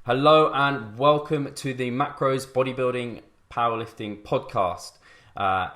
Hello and welcome to the Macros Bodybuilding Powerlifting Podcast.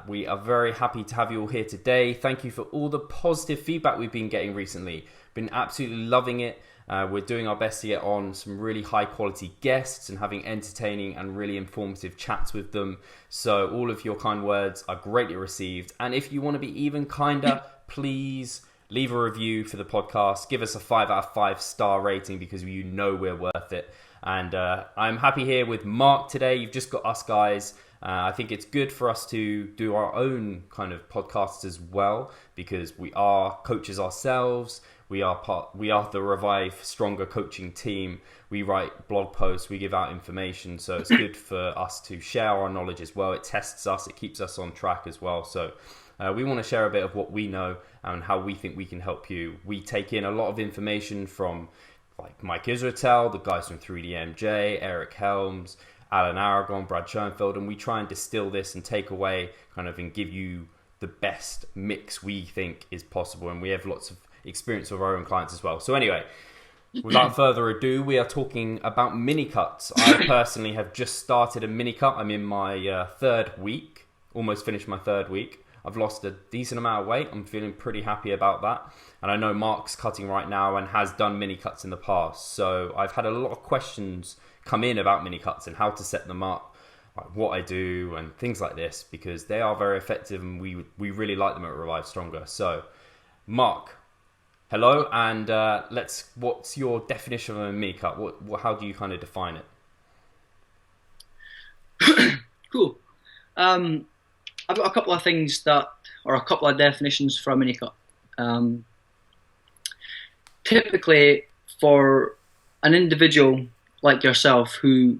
We are very happy to have you all here today. Thank you for all the positive feedback we've been getting recently. Been absolutely loving it. We're doing our best to get on some really high quality guests and having entertaining and really informative chats with them. So all of your kind words are greatly received. And if you want to be even kinder, please leave a review for the podcast. Give us a 5 out of 5 star rating because you know we're worth it. And I'm happy here with Mark today. You've just got us guys. I think it's good for us to do our own kind of podcasts as well because we are coaches ourselves. We are the Revive Stronger coaching team. We write blog posts. We give out information. So it's good for us to share our knowledge as well. It tests us. It keeps us on track as well. So we want to share a bit of what we know and how we think we can help you. We take in a lot of information from like Mike Israetel, the guys from 3DMJ, Eric Helms, Alan Aragon, Brad Schoenfeld, and we try and distill this and take away kind of and give you the best mix we think is possible. And we have lots of experience of our own clients as well. So anyway, without further ado, we are talking about mini cuts. I personally have just started a mini cut. I'm in my third week, almost finished my third week. I've lost a decent amount of weight. I'm feeling pretty happy about that. And I know Mark's cutting right now and has done mini cuts in the past. So I've had a lot of questions come in about mini cuts and how to set them up, like what I do and things like this, because they are very effective and we really like them at Revive Stronger. So Mark, hello, and what's your definition of a mini cut? How do you kind of define it? Cool. I've got a couple of things a couple of definitions for a mini cut. Typically, for an individual like yourself who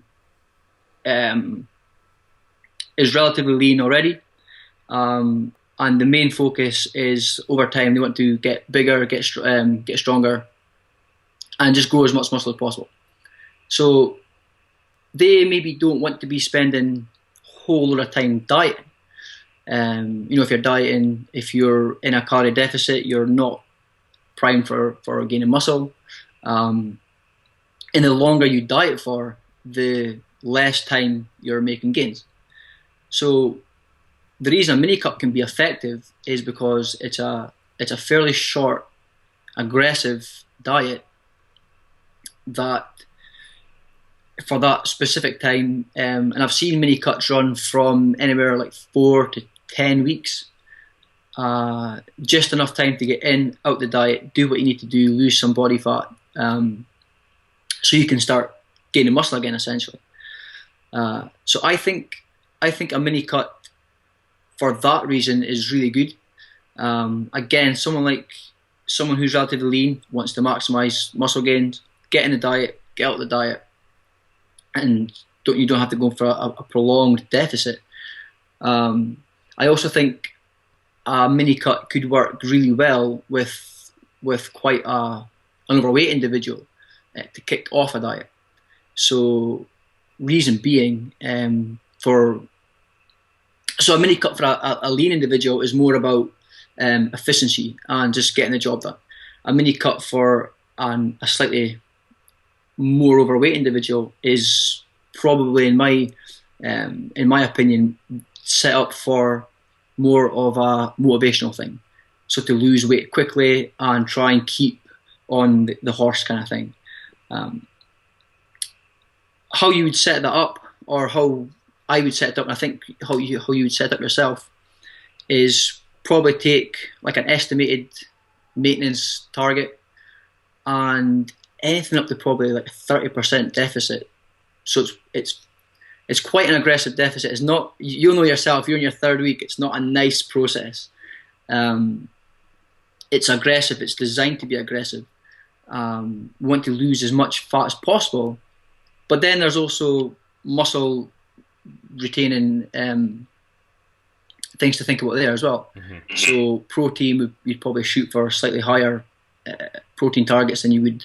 is relatively lean already, and the main focus is over time they want to get bigger, get stronger, and just grow as much muscle as possible. So they maybe don't want to be spending a whole lot of time dieting. If you're dieting, if you're in a calorie deficit, you're not primed for gaining muscle. And the longer you diet for, the less time you're making gains. So the reason a mini cut can be effective is because it's a fairly short, aggressive diet that for that specific time, and I've seen mini cuts run from anywhere like 4 to 10 weeks, just enough time to get in, out the diet, do what you need to do, lose some body fat, so you can start gaining muscle again, essentially. So I think a mini cut for that reason is really good. Again, someone who's relatively lean wants to maximize muscle gains, get in the diet, get out of the diet, and you don't have to go for a prolonged deficit. I also think a mini cut could work really well with quite an overweight individual to kick off a diet. So reason being, so a mini cut for a lean individual is more about efficiency and just getting the job done. A mini cut for a slightly more overweight individual is probably, in my opinion, set up for more of a motivational thing. So to lose weight quickly and try and keep on the horse kind of thing. How you would set that up, or how I would set it up, and I think how you would set it up yourself, is probably take like an estimated maintenance target and anything up to probably like a 30% deficit. So it's quite an aggressive deficit. It's not, you'll know yourself, you're in your third week, it's not a nice process. It's aggressive, it's designed to be aggressive. We want to lose as much fat as possible, but then there's also muscle retaining things to think about there as well. Mm-hmm. So protein, we'd probably shoot for slightly higher protein targets than you would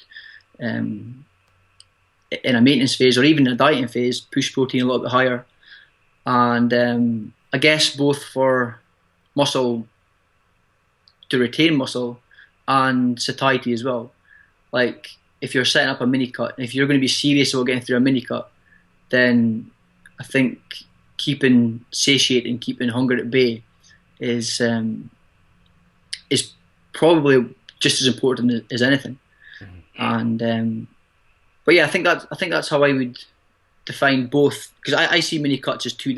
in a maintenance phase, or even in a dieting phase, push protein a little bit higher. And I guess both for muscle, to retain muscle, and satiety as well. Like if you're setting up a mini cut, if you're going to be serious about getting through a mini cut, then I think keeping satiating, keeping hunger at bay is probably just as important as anything. And but yeah, I think that's how I would define both, because I see mini cuts as two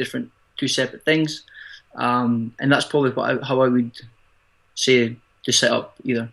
separate things, and that's probably how I would say to set up either.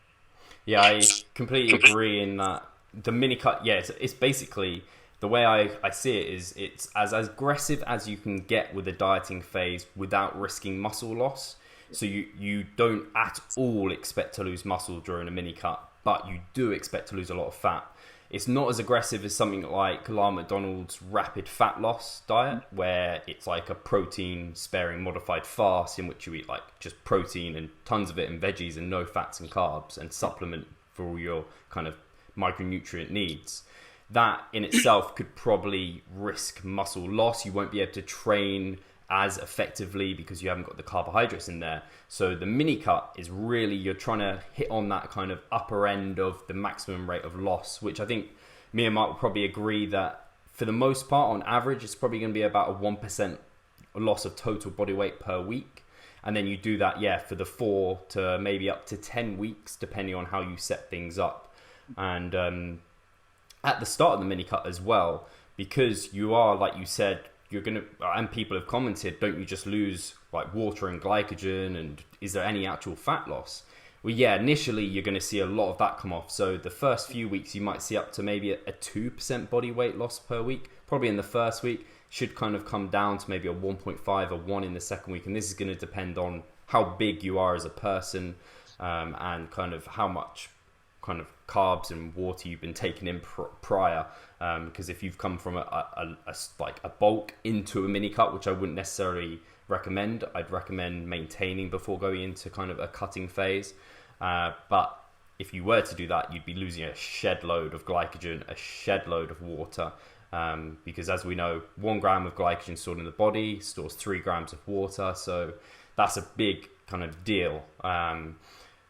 Yeah, I completely agree in that the mini cut, yeah, it's basically, the way I see it is it's as aggressive as you can get with a dieting phase without risking muscle loss. So you don't at all expect to lose muscle during a mini cut, but you do expect to lose a lot of fat. It's not as aggressive as something like Lyle McDonald's rapid fat loss diet, where it's like a protein sparing modified fast in which you eat like just protein and tons of it and veggies and no fats and carbs and supplement for all your kind of micronutrient needs. That in itself could probably risk muscle loss. You won't be able to train as effectively because you haven't got the carbohydrates in there. So the mini cut is really, you're trying to hit on that kind of upper end of the maximum rate of loss, which I think me and Mark will probably agree that for the most part, on average, it's probably going to be about a 1% loss of total body weight per week. And then you do that, yeah, for the 4 to maybe up to 10 weeks, depending on how you set things up. And at the start of the mini cut as well, because you are, like you said, you're going to, and people have commented, don't you just lose like water and glycogen, and is there any actual fat loss? Well, yeah, initially you're going to see a lot of that come off. So the first few weeks you might see up to maybe a 2% body weight loss per week, probably in the first week. Should kind of come down to maybe a 1.5 or 1 in the second week. And this is going to depend on how big you are as a person, and kind of how much kind of carbs and water you've been taking in prior. Because if you've come from a bulk into a mini cut, which I wouldn't necessarily recommend, I'd recommend maintaining before going into kind of a cutting phase. But if you were to do that, you'd be losing a shed load of glycogen, a shed load of water. Because as we know, 1 gram of glycogen stored in the body stores 3 grams of water. So that's a big kind of deal.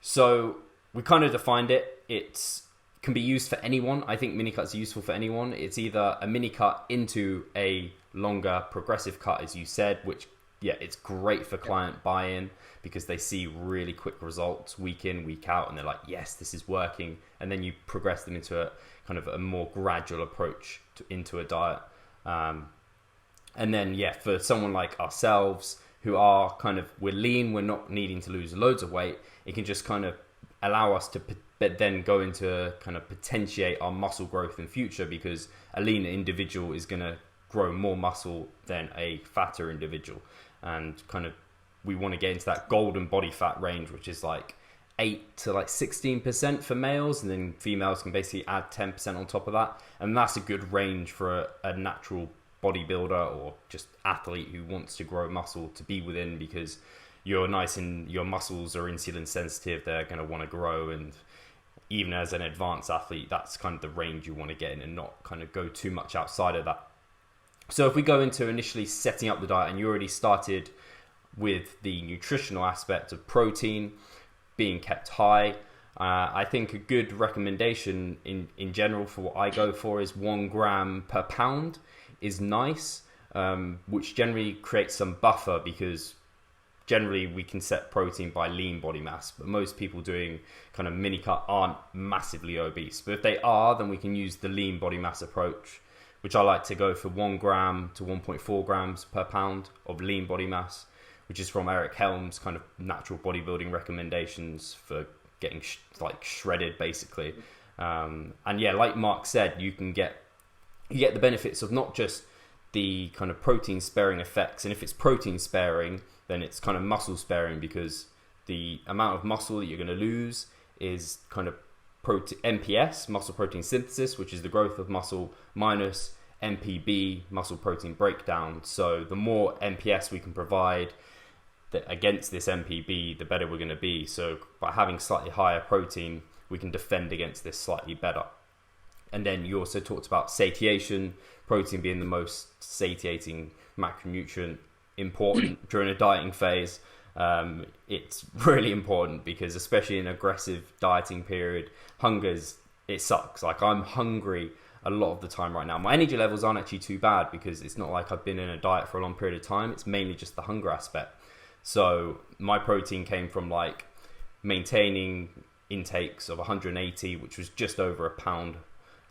So we kind of defined it. It can be used for anyone. I think mini cuts are useful for anyone. It's either a mini cut into a longer progressive cut, as you said, which, yeah, it's great for client buy-in because they see really quick results week in, week out, and they're like, yes, this is working. And then you progress them into a kind of a more gradual approach into a diet. And then, yeah, for someone like ourselves who are kind of, we're lean, we're not needing to lose loads of weight, it can just kind of allow us to then go into kind of potentiate our muscle growth in future, because a lean individual is going to grow more muscle than a fatter individual. And kind of, we want to get into that golden body fat range, which is like 8 to like 16% for males, and then females can basically add 10% on top of that. And that's a good range for a natural bodybuilder or just athlete who wants to grow muscle to be within, because you're nice and your muscles are insulin sensitive, they're going to want to grow. And even as an advanced athlete, that's kind of the range you want to get in and not kind of go too much outside of that. So if we go into initially setting up the diet, and you already started with the nutritional aspect of protein being kept high, I think a good recommendation in general for what I go for is 1 gram per pound is nice, which generally creates some buffer, because generally we can set protein by lean body mass, but most people doing kind of mini cut aren't massively obese. But if they are, then we can use the lean body mass approach, which I like to go for 1 gram to 1.4 grams per pound of lean body mass, which is from Eric Helms' kind of natural bodybuilding recommendations for getting shredded basically. And yeah, like Mark said, you get the benefits of not just the kind of protein sparing effects. And if it's protein sparing, then it's kind of muscle sparing, because the amount of muscle that you're going to lose is kind of MPS, muscle protein synthesis, which is the growth of muscle, minus MPB, muscle protein breakdown. So the more MPS we can provide against this MPB, the better we're going to be. So by having slightly higher protein, we can defend against this slightly better. And then you also talked about satiation, protein being the most satiating macronutrient, important during a dieting phase. It's really important because, especially in an aggressive dieting period, hunger is it sucks. Like, I'm hungry a lot of the time right now. My energy levels aren't actually too bad because it's not like I've been in a diet for a long period of time. It's mainly just the hunger aspect. So my protein came from like maintaining intakes of 180, which was just over a pound,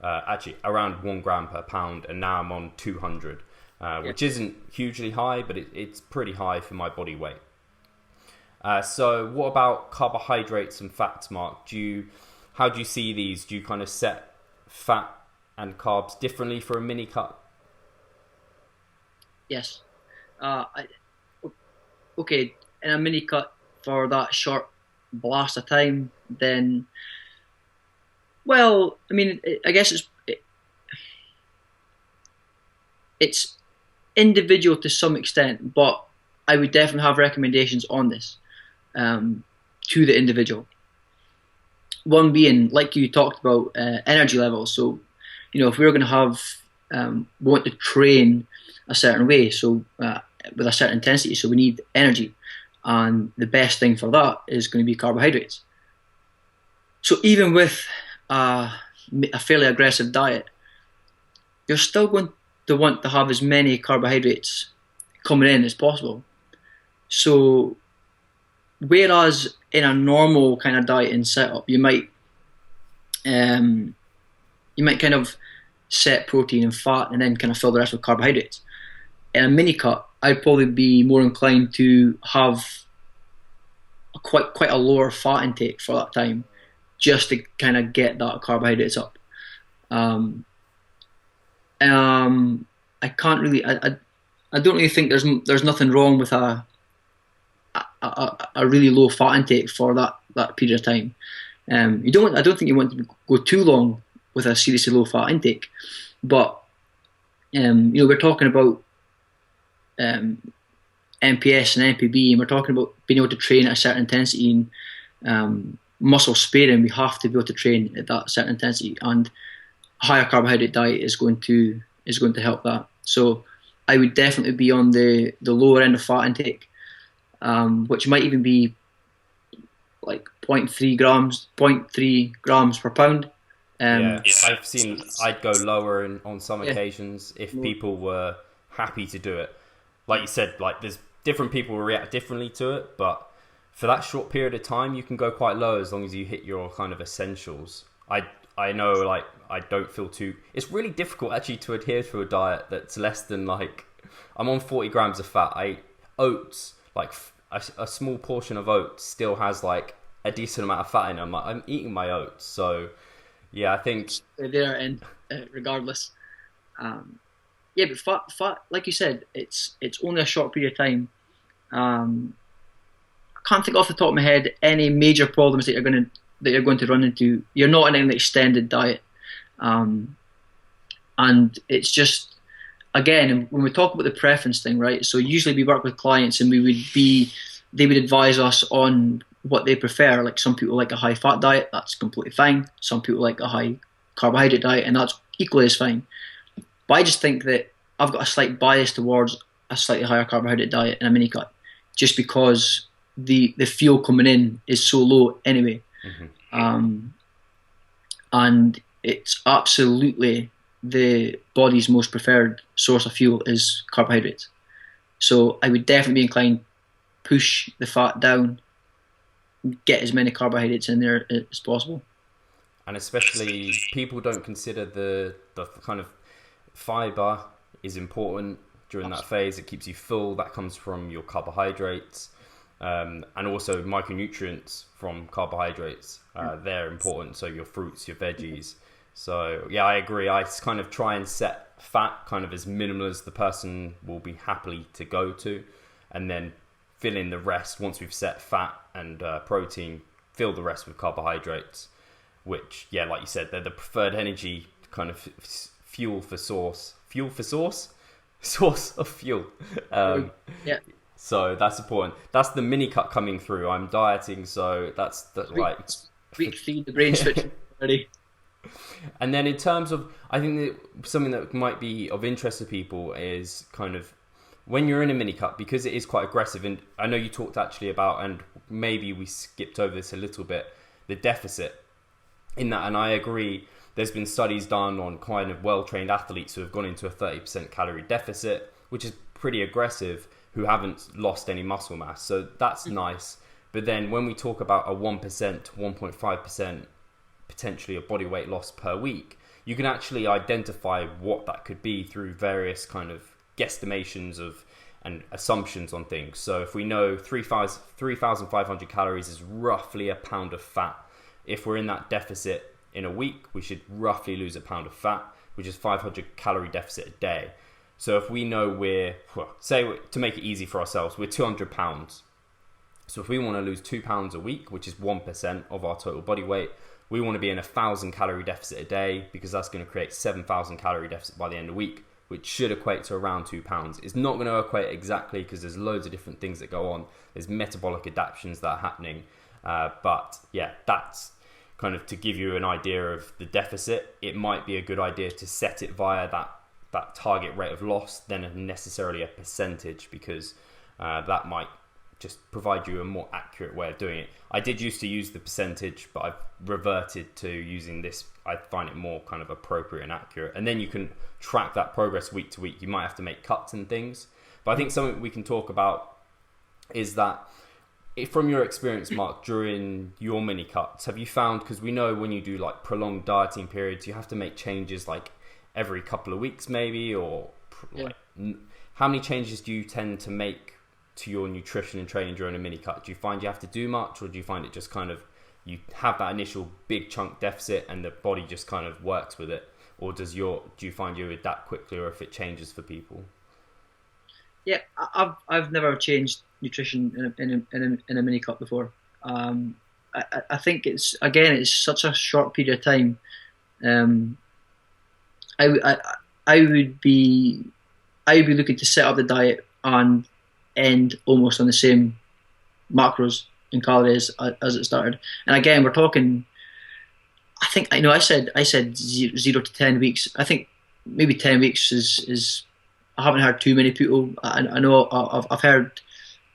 actually around 1 gram per pound, and now I'm on 200, which isn't hugely high, but it's pretty high for my body weight. So what about carbohydrates and fats, Mark? How do you see these? Do you kind of set fat and carbs differently for a mini cut? Yes. Okay, in a mini cut for that short blast of time, then, well, I mean, I guess it's individual to some extent, but I would definitely have recommendations on this to the individual. One being, like you talked about, energy levels. So, if we're going to want to train a certain way, so with a certain intensity, so we need energy, and the best thing for that is going to be carbohydrates. So even with a fairly aggressive diet, you're still going to want to have as many carbohydrates coming in as possible. So whereas in a normal kind of diet and setup, you might kind of set protein and fat and then kind of fill the rest with carbohydrates. In a mini cut, I'd probably be more inclined to have quite a lower fat intake for that time, just to kind of get that carbohydrates up. I can't really. I don't really think there's nothing wrong with a really low fat intake for that period of time. I don't think you want to go too long with a seriously low fat intake, but we're talking about MPS and MPB, and we're talking about being able to train at a certain intensity and muscle sparing. We have to be able to train at that certain intensity, and a higher carbohydrate diet is going to help that. So I would definitely be on the lower end of fat intake, which might even be like 0.3 grams per pound. I've seen I'd go lower on some occasions if people were happy to do it. Like you said, like there's different people will react differently to it, but for that short period of time, you can go quite low as long as you hit your kind of essentials. I know, like, I don't feel too. It's really difficult actually to adhere to a diet that's less than like. I'm on 40 grams of fat. I eat oats, like a small portion of oats still has like a decent amount of fat in them. I'm eating my oats, so yeah, I think they're in regardless. Yeah, but fat, like you said, it's only a short period of time. I can't think off the top of my head any major problems that you're going to run into. You're not in an extended diet, and it's just, again, when we talk about the preference thing, right? So usually we work with clients and they would advise us on what they prefer. Like some people like a high fat diet, that's completely fine. Some people like a high carbohydrate diet, and that's equally as fine. But I just think that I've got a slight bias towards a slightly higher carbohydrate diet in a mini cut, just because the fuel coming in is so low anyway. Mm-hmm. And it's absolutely the body's most preferred source of fuel is carbohydrates. So I would definitely be inclined to push the fat down, get as many carbohydrates in there as possible. And especially people don't consider the kind of fiber is important during that phase. It keeps you full. That comes from your carbohydrates, and also micronutrients from carbohydrates. They're important. So your fruits, your veggies. So yeah, I agree. I kind of try and set fat kind of as minimal as the person will be happy to go to, and then fill in the rest once we've set fat and protein. Fill the rest with carbohydrates, which, yeah, like you said, they're the preferred energy kind of fuel for source. Fuel for source? Source of fuel. Yeah. So that's important. That's the mini cut coming through. I'm dieting, so that's right. Feed the brain switch already. And then in terms of, I think that something that might be of interest to people is kind of when you're in a mini cut, because it is quite aggressive, and I know you talked actually about, and maybe we skipped over this a little bit, the deficit. in that, and I agree. There's been studies done on kind of well-trained athletes who have gone into a 30% calorie deficit, which is pretty aggressive, who haven't lost any muscle mass. So that's nice. But then when we talk about a 1%, 1.5% potentially of body weight loss per week, you can actually identify what that could be through various kind of guesstimations of and assumptions on things. So if we know 3,500 calories is roughly a pound of fat, if we're in that deficit in a week, we should roughly lose a pound of fat, which is 500 calorie deficit a day. So if we know say to make it easy for ourselves, we're 200 pounds. So if we want to lose 2 pounds a week, which is 1% of our total body weight, we want to be in 1,000 calorie deficit a day, because that's going to create 7,000 calorie deficit by the end of the week, which should equate to around 2 pounds. It's not going to equate exactly, because there's loads of different things that go on. There's metabolic adaptations that are happening. But yeah, that's kind of to give you an idea of the deficit. It might be a good idea to set it via that target rate of loss than necessarily a percentage, because that might just provide you a more accurate way of doing it. I did used to use the percentage, but I've reverted to using this. I find it more kind of appropriate and accurate. And then you can track that progress week to week. You might have to make cuts and things. But I think something we can talk about is that, from your experience, Mark, during your mini cuts, have you found, because we know when you do like prolonged dieting periods, you have to make changes like every couple of weeks maybe, or like, how many changes do you tend to make to your nutrition and training during a mini cut? Do you find you have to do much, or do you find it just kind of, you have that initial big chunk deficit and the body just kind of works with it? Or do you find you adapt quickly, or if it changes for people? Yeah, I've never changed nutrition in a mini cut before. I think it's such a short period of time. I would be looking to set up the diet and end almost on the same macros and calories as it started. And again, we're talking, I said 0 to 10 weeks. I think maybe 10 weeks is I haven't heard too many people. I know I've heard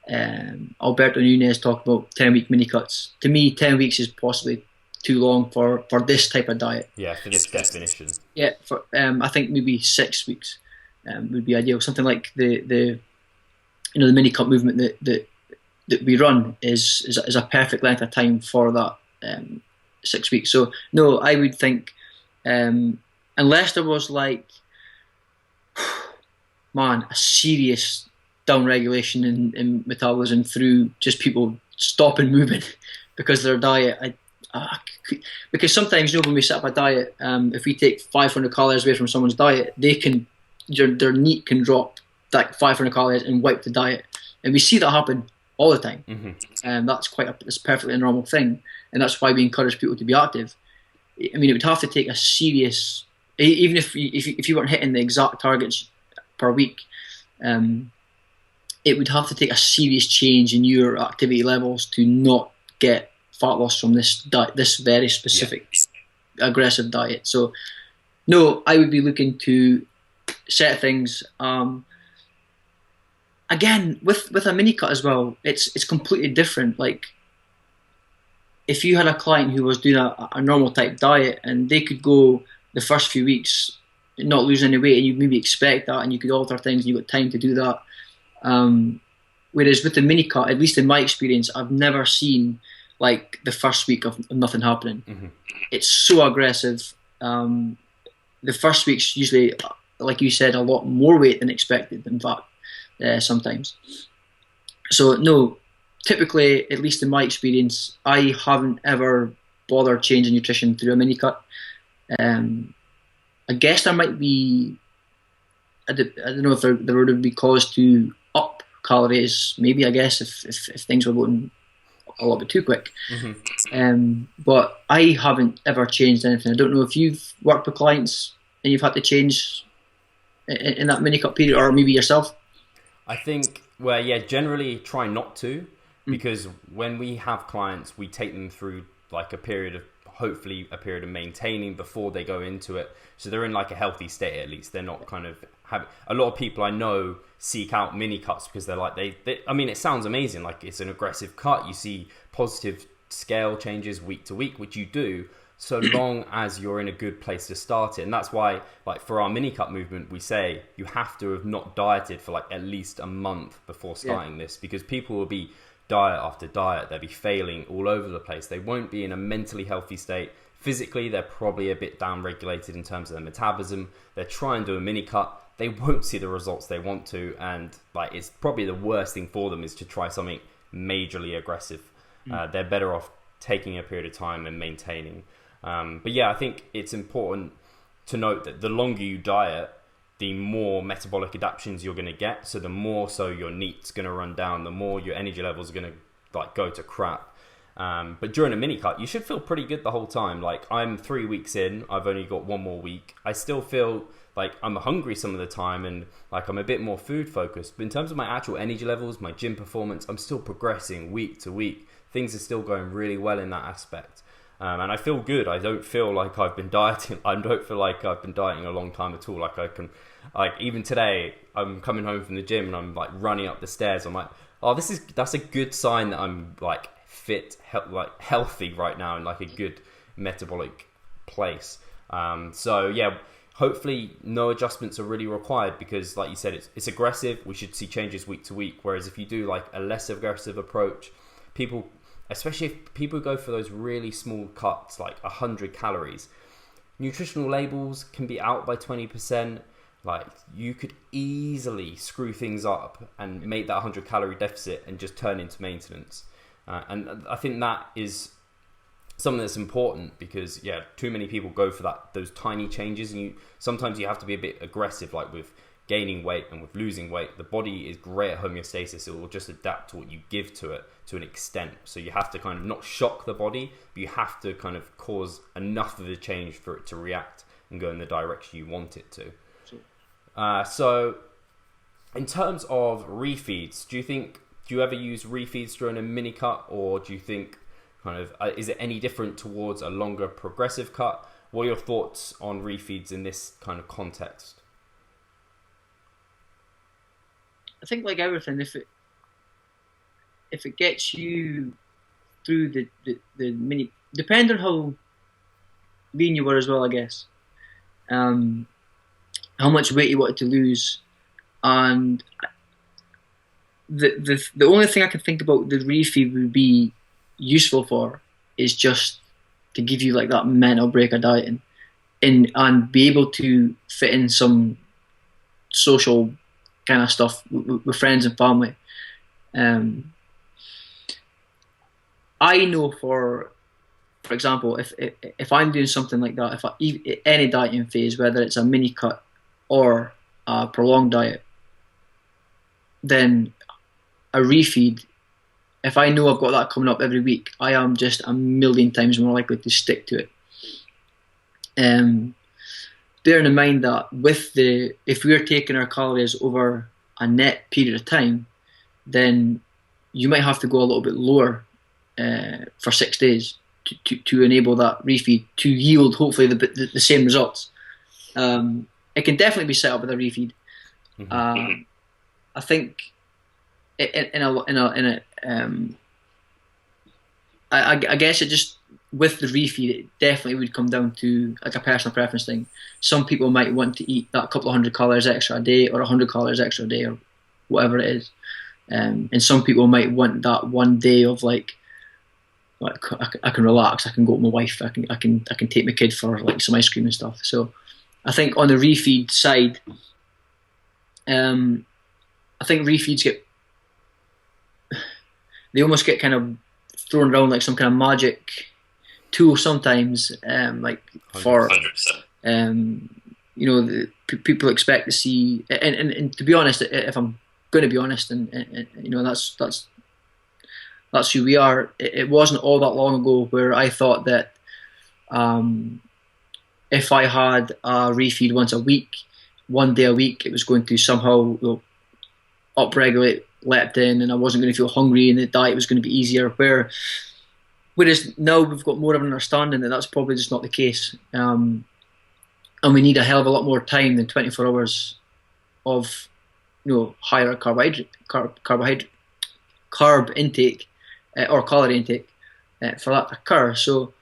Alberto Nunez talk about 10-week mini cuts. To me, 10 weeks is possibly too long for this type of diet. Yeah, for this definition. Yeah, I think maybe 6 weeks would be ideal. Something like the mini cut movement that we run is a perfect length of time for that 6 weeks. So no, I would think unless there was like a serious down regulation in metabolism through just people stopping moving because of their diet. Because sometimes, when we set up a diet, if we take 500 calories away from someone's diet, their NEAT can drop that 500 calories and wipe the diet, and we see that happen all the time. And it's perfectly a normal thing, and that's why we encourage people to be active. I mean, it would have to take a serious, even if you weren't hitting the exact targets per week, it would have to take a serious change in your activity levels to not get fat loss from this very specific aggressive diet. So no, I would be looking to set things. Again, with a mini cut as well, it's completely different. Like, if you had a client who was doing a normal type diet and they could go the first few weeks and not lose any weight, and you maybe expect that, and you could alter things, and you got time to do that. Whereas with the mini cut, at least in my experience, I've never seen like the first week of nothing happening. It's so aggressive. The first week's usually, like you said, a lot more weight than expected, in fact, sometimes. So no, typically, at least in my experience, I haven't ever bothered changing nutrition through a mini cut. I guess there might be, I don't know if there would be cause to up calories, maybe, I guess, if things were going a little bit too quick. But I haven't ever changed anything. I don't know if you've worked with clients and you've had to change in that mini cut period, or maybe yourself. I think, generally try not to, because when we have clients, we take them through like hopefully a period of maintaining before they go into it. So they're in like a healthy state, at least. They're not kind of a lot of people I know seek out mini cuts because they're like, I mean, it sounds amazing. Like, it's an aggressive cut. You see positive scale changes week to week, which you do. so long as you're in a good place to start it. And that's why, like for our mini cut movement, we say you have to have not dieted for like at least a month before starting this, because people will be diet after diet, they'll be failing all over the place. They won't be in a mentally healthy state. Physically, they're probably a bit down regulated in terms of their metabolism. They're trying to do a mini cut, they won't see the results they want to, and like it's probably the worst thing for them is to try something majorly aggressive. They're better off taking a period of time and maintaining. But yeah, I think it's important to note that the longer you diet, the more metabolic adaptations you're going to get. So the more so your NEAT's going to run down, the more your energy levels are going to like go to crap. But during a mini cut, you should feel pretty good the whole time. Like I'm 3 weeks in, I've only got 1 more week. I still feel like I'm hungry some of the time and like I'm a bit more food focused. But in terms of my actual energy levels, my gym performance, I'm still progressing week to week. Things are still going really well in that aspect. And I feel good. I don't feel like I've been dieting. I don't feel like I've been dieting a long time at all. Like I can, like even today, I'm coming home from the gym and I'm like running up the stairs. I'm like, oh, that's a good sign that I'm like fit, like healthy right now in like a good metabolic place. So yeah, hopefully no adjustments are really required, because like you said, it's aggressive. We should see changes week to week. Whereas if you do like a less aggressive approach, people, especially if people go for those really small cuts, like 100 calories, nutritional labels can be out by 20%. Like you could easily screw things up and make that 100 calorie deficit and just turn into maintenance. And I think that is something that's important, because yeah, too many people go for those tiny changes, and sometimes you have to be a bit aggressive, like with gaining weight and with losing weight. The body is great at homeostasis. It will just adapt to what you give to it to an extent. So you have to kind of not shock the body, but you have to kind of cause enough of the change for it to react and go in the direction you want it to. So in terms of refeeds, do you ever use refeeds during a mini cut, or do you think kind of is it any different towards a longer progressive cut? What are your thoughts on refeeds in this kind of context? I think like everything, if it gets you through the mini, depending on how lean you were as well, I guess, how much weight you wanted to lose, and the only thing I can think about the refeed would be useful for is just to give you like that mental break of dieting, and be able to fit in some social kind of stuff with friends and family. I know for example, if I'm doing something like that, any dieting phase, whether it's a mini cut or a prolonged diet, then a refeed, if I know I've got that coming up every week, I am just a million times more likely to stick to it. Bearing in mind that if we're taking our calories over a net period of time, then you might have to go a little bit lower for 6 days to enable that refeed to yield hopefully the same results. It can definitely be set up with a refeed. Mm-hmm. I think I guess it just, with the refeed, it definitely would come down to like a personal preference thing. Some people might want to eat that couple of 100 calories extra a day, or 100 calories extra a day, or whatever it is. And some people might want that 1 day of like I can relax, I can go with my wife, I can take my kid for like some ice cream and stuff. So I think on the refeed side, I think refeeds they almost get kind of thrown around like some kind of magic tool sometimes, like for 100%. People expect to see, and to be honest, if I'm going to be honest, and that's who we are. It wasn't all that long ago where I thought that if I had a refeed once a week, 1 day a week, it was going to somehow upregulate leptin, and I wasn't going to feel hungry, and the diet was going to be easier. Whereas now we've got more of an understanding that that's probably just not the case, and we need a hell of a lot more time than 24 hours of higher carb intake or calorie intake for that to occur. So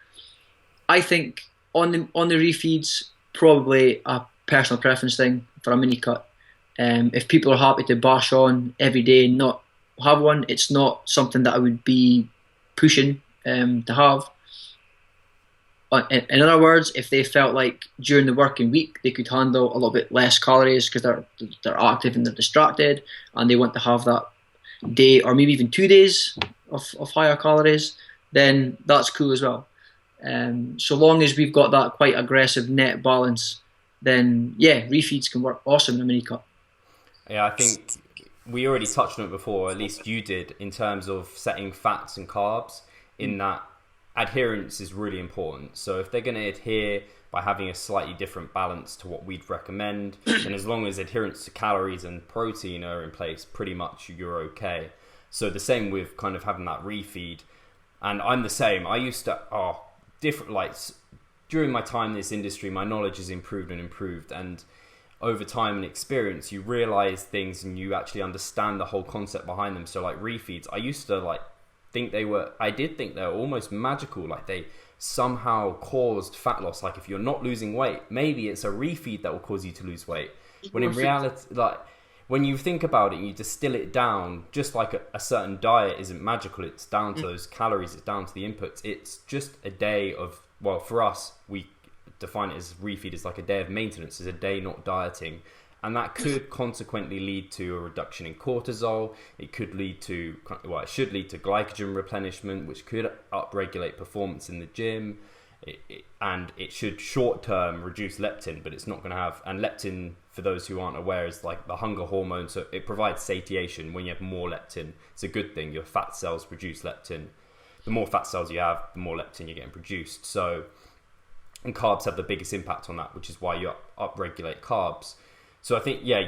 I think on the refeeds, probably a personal preference thing for a mini cut. If people are happy to bash on every day and not have one, it's not something that I would be pushing to have. In other words, if they felt like during the working week they could handle a little bit less calories because they're active and they're distracted, and they want to have that day or maybe even 2 days of higher calories, then that's cool as well. So long as we've got that quite aggressive net balance, then yeah, refeeds can work awesome in a mini cut. Yeah, I think we already touched on it before, at least you did, in terms of setting fats and carbs, in that adherence is really important. So if they're going to adhere by having a slightly different balance to what we'd recommend, then as long as adherence to calories and protein are in place, pretty much you're okay. So the same with kind of having that refeed. And I'm the same. I used to, different, like, during my time in this industry, my knowledge has improved and improved. And over time and experience, you realize things and you actually understand the whole concept behind them. So like refeeds, I used to I did think they were almost magical. Like they somehow caused fat loss. Like if you're not losing weight, maybe it's a refeed that will cause you to lose weight. When in reality, like when you think about it and you distill it down, just like a certain diet isn't magical. It's down to those calories. It's down to the inputs. It's just a day of, well, for us, we define it as refeed as like a day of maintenance, as a day not dieting. And that could consequently lead to a reduction in cortisol. It could lead to, well, it should lead to glycogen replenishment, which could upregulate performance in the gym. And it should short-term reduce leptin, but it's not going to have... And leptin, for those who aren't aware, is like the hunger hormone. So it provides satiation. When you have more leptin, it's a good thing. Your fat cells produce leptin. The more fat cells you have, the more leptin you're getting produced. So, and carbs have the biggest impact on that, which is why you upregulate carbs. So I think, yeah,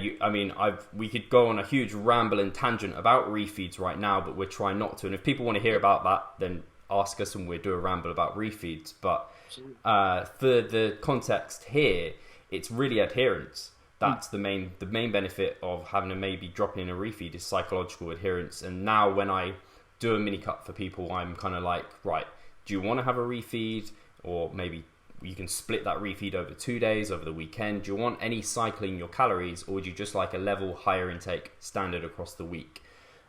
we could go on a huge ramble and tangent about refeeds right now, but we're trying not to. And if people want to hear about that, then ask us and we'll do a ramble about refeeds. But for the context here, it's really adherence. That's the main benefit of having a maybe dropping in a refeed is psychological adherence. And now when I do a mini cut for people, I'm kind of like, right, do you want to have a refeed? Or maybe you can split that refeed over 2 days, over the weekend. Do you want any cycling your calories, or would you just like a level higher intake standard across the week?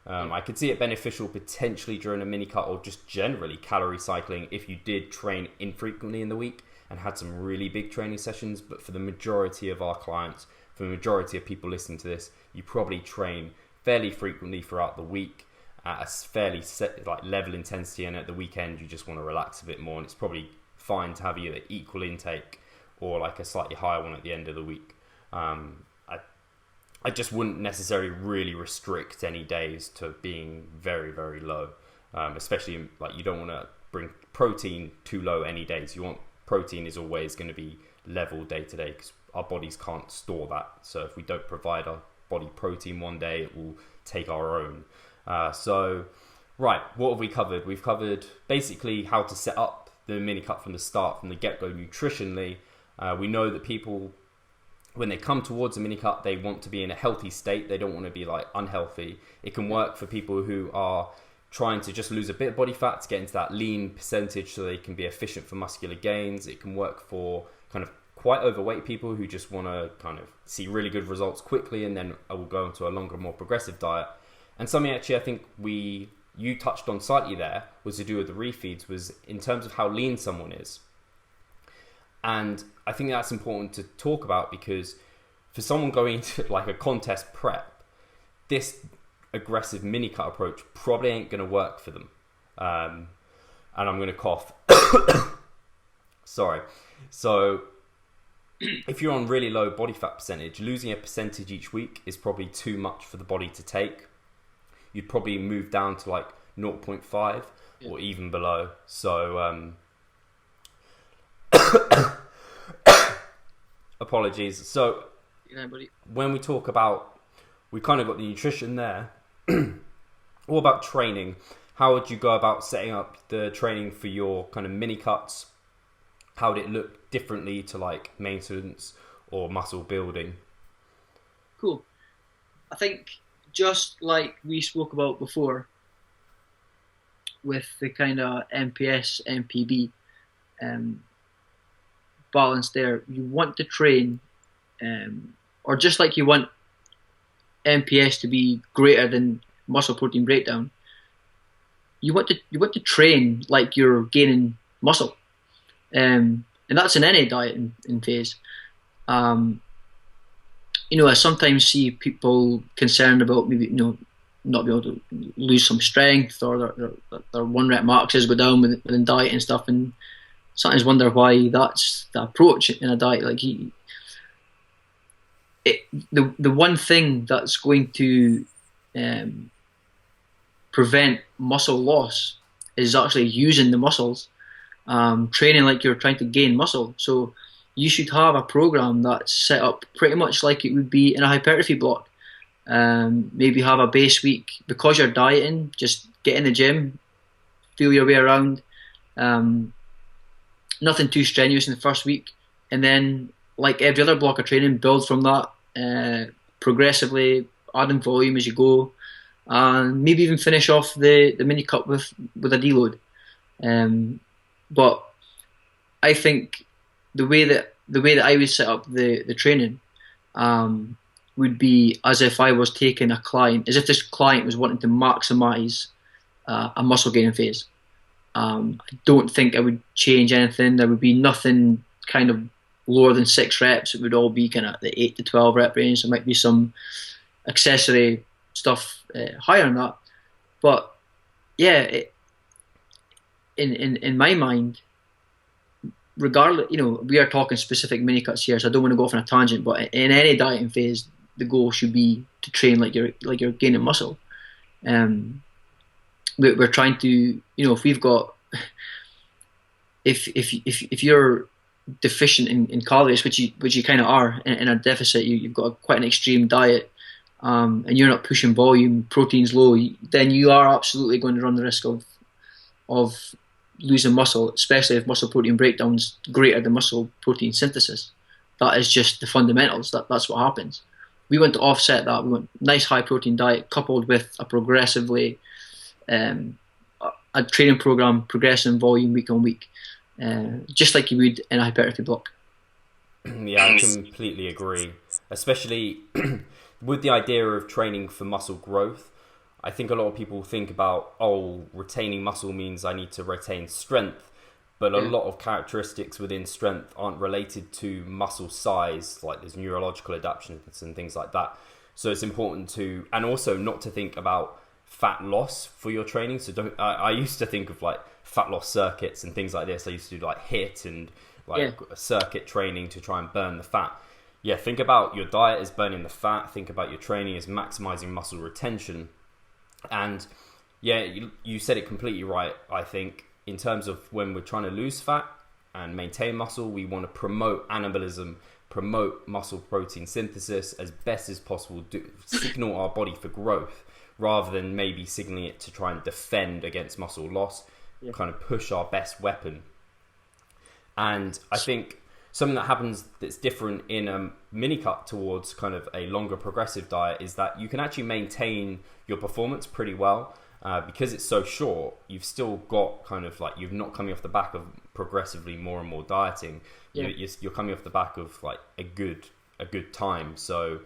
I could see it beneficial potentially during a mini cut, or just generally calorie cycling if you did train infrequently in the week and had some really big training sessions. But for the majority of our clients, for the majority of people listening to this, you probably train fairly frequently throughout the week at a fairly set, like level intensity, and at the weekend you just want to relax a bit more, and it's probably fine to have either equal intake or like a slightly higher one at the end of the week. I just wouldn't necessarily really restrict any days to being very, very low, especially like you don't want to bring protein too low any days. You want protein is always going to be level day to day because our bodies can't store that. So if we don't provide our body protein one day, it will take our own. Right, what have we covered? We've covered basically how to set up the mini cut from the start, from the get-go nutritionally. We know that people, when they come towards a mini cut, they want to be in a healthy state. They don't want to be like unhealthy. It can work for people who are trying to just lose a bit of body fat to get into that lean percentage so they can be efficient for muscular gains. It can work for kind of quite overweight people who just want to kind of see really good results quickly, and then I will go into a longer, more progressive diet. And something actually I think you touched on slightly there was to do with the refeeds, was in terms of how lean someone is. And I think that's important to talk about, because for someone going into like a contest prep, this aggressive mini cut approach probably ain't going to work for them. And I'm going to cough. Sorry. So if you're on really low body fat percentage, losing a percentage each week is probably too much for the body to take. You'd probably move down to like 0.5 or even below. So apologies. So when we talk about, we kind of got the nutrition there. What about training? How would you go about setting up the training for your kind of mini cuts? How would it look differently to like maintenance or muscle building? Cool. I think just like we spoke about before with the kind of MPS, MPB, balance there. You want to train, or just like you want MPS to be greater than muscle protein breakdown, you want to train like you're gaining muscle, and that's in any diet in phase. I sometimes see people concerned about maybe not being able to lose some strength, or their 1 rep maxes go down within diet and stuff, and sometimes wonder why that's the approach in a diet. Like the one thing that's going to prevent muscle loss is actually using the muscles, training like you're trying to gain muscle. So you should have a program that's set up pretty much like it would be in a hypertrophy block. Maybe have a base week because you're dieting. Just get in the gym, feel your way around. Nothing too strenuous in the first week, and then like every other block of training, build from that progressively, adding volume as you go, and maybe even finish off the mini cut with a deload. But I think the way that I would set up the training would be as if I was taking a client, as if this client was wanting to maximize a muscle gaining phase. I don't think I would change anything. There would be nothing kind of lower than 6 reps. It would all be kind of the 8 to 12 rep range. There might be some accessory stuff higher than that. But yeah, in my mind, regardless, we are talking specific mini cuts here, so I don't want to go off on a tangent. But in any dieting phase, the goal should be to train like you're gaining muscle. We're trying to, if we've got, if you're deficient in calories, which you kind of are in a deficit, you've got quite an extreme diet, and you're not pushing volume, protein's low, then you are absolutely going to run the risk of losing muscle, especially if muscle protein breakdown's greater than muscle protein synthesis. That is just the fundamentals. That's what happens. We want to offset that. We want a nice high protein diet coupled with a progressively a training program, progressing volume week on week, just like you would in a hypertrophy block. Yeah, I completely agree. Especially with the idea of training for muscle growth. I think a lot of people think about, retaining muscle means I need to retain strength, but a lot of characteristics within strength aren't related to muscle size, like there's neurological adaptations and things like that. So it's important to, and also not to think about fat loss for your training. So I used to think of like fat loss circuits and things like this. I used to do like HIIT and circuit training to try and burn the fat. Yeah, think about your diet as burning the fat. Think about your training as maximizing muscle retention. And yeah, you said it completely right. I think in terms of when we're trying to lose fat and maintain muscle, we want to promote anabolism, promote muscle protein synthesis as best as possible, signal our body for growth rather than maybe signaling it to try and defend against muscle loss, kind of push our best weapon. And I think something that happens that's different in a mini cut towards kind of a longer progressive diet is that you can actually maintain your performance pretty well. Because it's so short, you've still got kind of like, you're not coming off the back of progressively more and more dieting. You're coming off the back of like a good time. So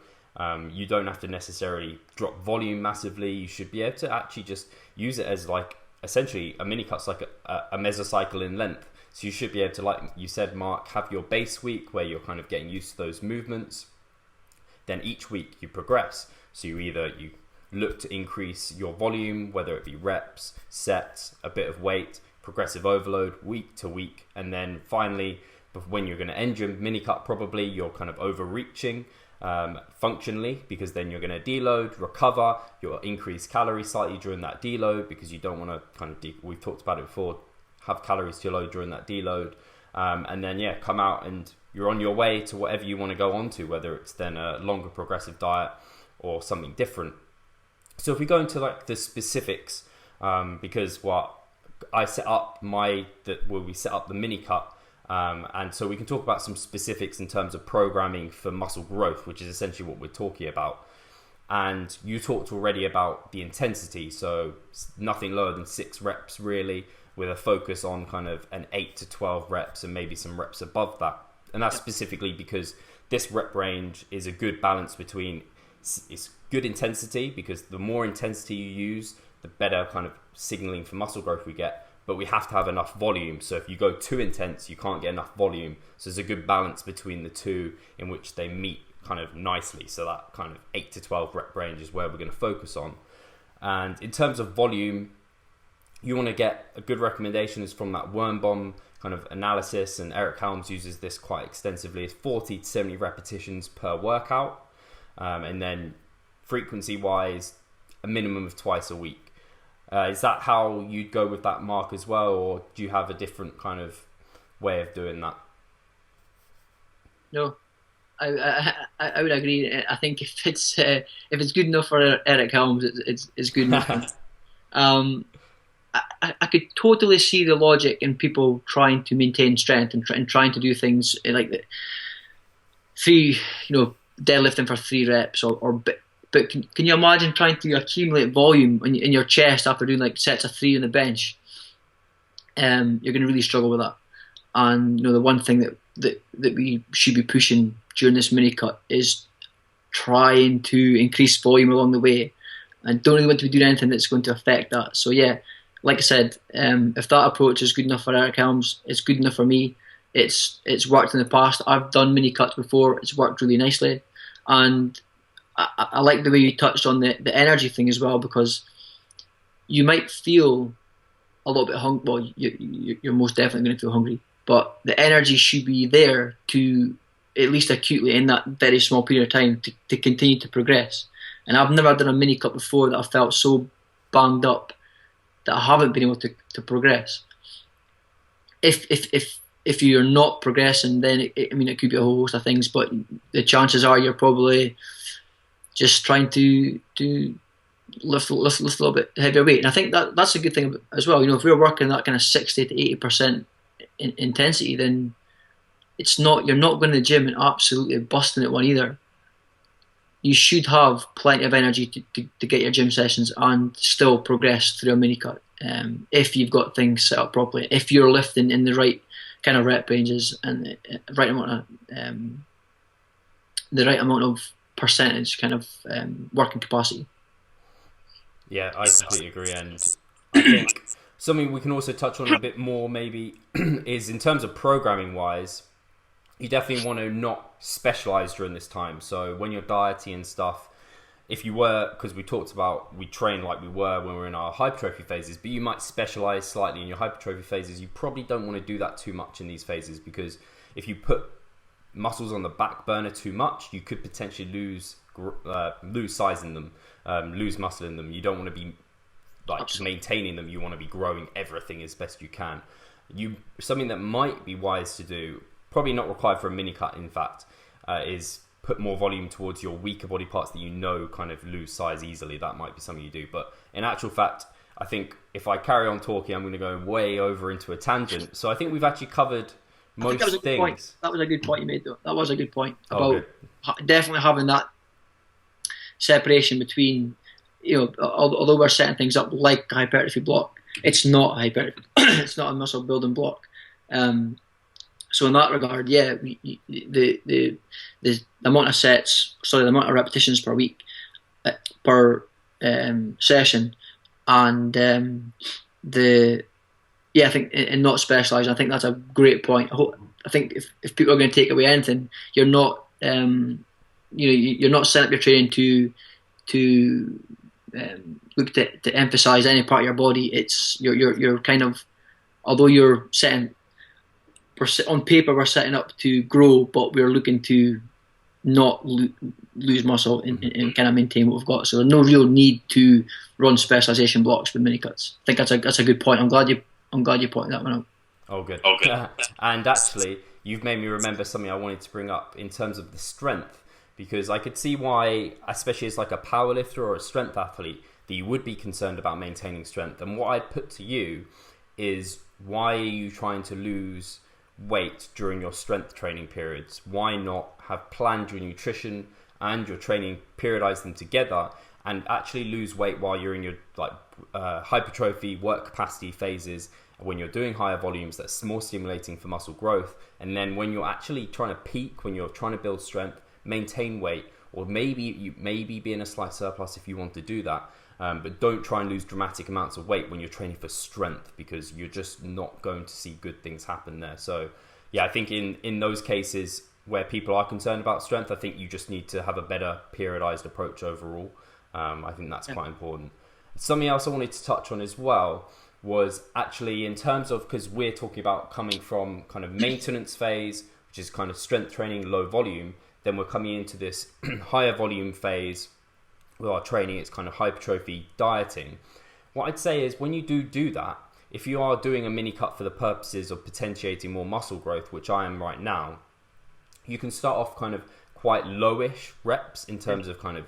you don't have to necessarily drop volume massively. You should be able to actually just use it as like essentially a mini cut's like a mesocycle in length. So you should be able to, like you said, Mark, have your base week where you're kind of getting used to those movements. Then each week you progress. So you look to increase your volume, whether it be reps, sets, a bit of weight, progressive overload week to week. And then finally, when you're going to end your mini cut, probably you're kind of overreaching functionally, because then you're going to deload, recover, you'll increase calories slightly during that deload because you don't want to kind of, we've talked about it before, have calories too low during that deload. And then, come out and you're on your way to whatever you want to go on to, whether it's then a longer progressive diet or something different. So if we go into like the specifics, because I set up we set up the mini cut, and so we can talk about some specifics in terms of programming for muscle growth, which is essentially what we're talking about. And you talked already about the intensity, so nothing lower than 6 reps really, with a focus on kind of an 8 to 12 reps and maybe some reps above that. And that's specifically because this rep range is a good balance between, it's good intensity, because the more intensity you use, the better kind of signaling for muscle growth we get. But we have to have enough volume. So if you go too intense, you can't get enough volume. So there's a good balance between the two in which they meet kind of nicely. So that kind of 8 to 12 rep range is where we're going to focus on. And in terms of volume, you want to get a good recommendation is from that worm bomb kind of analysis. And Eric Helms uses this quite extensively. It's 40 to 70 repetitions per workout. And then frequency wise, a minimum of twice a week. Is that how you'd go with that mark as well, or do you have a different kind of way of doing that? No, I would agree. I think if it's good enough for Eric Helms, it's good enough. I could totally see the logic in people trying to maintain strength and trying to do things like the deadlifting for 3 reps But can you imagine trying to accumulate volume in your chest after doing like sets of 3 on the bench? You're going to really struggle with that. And the one thing that we should be pushing during this mini cut is trying to increase volume along the way, and don't really want to be doing anything that's going to affect that. So yeah, like I said, if that approach is good enough for Eric Helms, it's good enough for me. It's worked in the past. I've done mini cuts before. It's worked really nicely, and I like the way you touched on the energy thing as well, because you might feel a little bit hungry. Well, you're most definitely going to feel hungry, but the energy should be there to, at least acutely in that very small period of time, to continue to progress. And I've never done a mini cut before that I felt so banged up that I haven't been able to progress. If you're not progressing, then it could be a whole host of things, but the chances are you're probably just trying to lift a little bit heavier weight. And I think that's a good thing as well. If we're working that kind of 60 to 80% intensity, then you're not going to the gym and absolutely busting at one either. You should have plenty of energy to get your gym sessions and still progress through a mini cut, if you've got things set up properly, if you're lifting in the right kind of rep ranges and the right amount of percentage kind of working capacity. Yeah, I completely agree, and I think something we can also touch on a bit more maybe is in terms of programming wise, you definitely want to not specialize during this time. So when you're dieting and stuff, if you were, because we talked about we train like we were when we were in our hypertrophy phases, but you might specialize slightly in your hypertrophy phases. You probably don't want to do that too much in these phases, because if you put muscles on the back burner too much, you could potentially lose size in them, lose muscle in them. You don't want to be like maintaining them. You want to be growing everything as best you can. Something that might be wise to do, probably not required for a mini cut in fact, is put more volume towards your weaker body parts that kind of lose size easily. That might be something you do, but in actual fact, I think if I carry on talking, I'm going to go way over into a tangent. So I think we've actually covered most things. That was a good point you made, though. That was a good point about definitely having that separation between, although we're setting things up like a hypertrophy block, it's not a hypertrophy. It's not a muscle building block. So in that regard, yeah, the amount of the amount of repetitions per week, per session, and I think in not specialising, I think that's a great point. I think if people are going to take away anything, you're not you're not setting up your training to look to emphasise any part of your body. It's you're kind of, although you're setting, on paper we're setting up to grow, but we're looking to not lose muscle and kind of maintain what we've got. So there's no real need to run specialisation blocks with mini cuts. I think that's a good point. I'm glad you pointed that one out. Oh, good. And actually, you've made me remember something I wanted to bring up in terms of the strength, because I could see why, especially as like a powerlifter or a strength athlete, that you would be concerned about maintaining strength. And what I'd put to you is, why are you trying to lose weight during your strength training periods? Why not have planned your nutrition and you're training, periodize them together, and actually lose weight while you're in your hypertrophy work capacity phases, when you're doing higher volumes, that's more stimulating for muscle growth. And then when you're actually trying to peak, when you're trying to build strength, maintain weight, or maybe be in a slight surplus if you want to do that, but don't try and lose dramatic amounts of weight when you're training for strength, because you're just not going to see good things happen there. So yeah, I think in those cases where people are concerned about strength, I think you just need to have a better periodized approach overall. I think that's quite important. Something else I wanted to touch on as well was actually in terms of, because we're talking about coming from kind of maintenance phase, which is kind of strength training, low volume, then we're coming into this higher volume phase with our training. It's kind of hypertrophy dieting. What I'd say is, when you do that, if you are doing a mini cut for the purposes of potentiating more muscle growth, which I am right now, you can start off kind of quite lowish reps in terms of kind of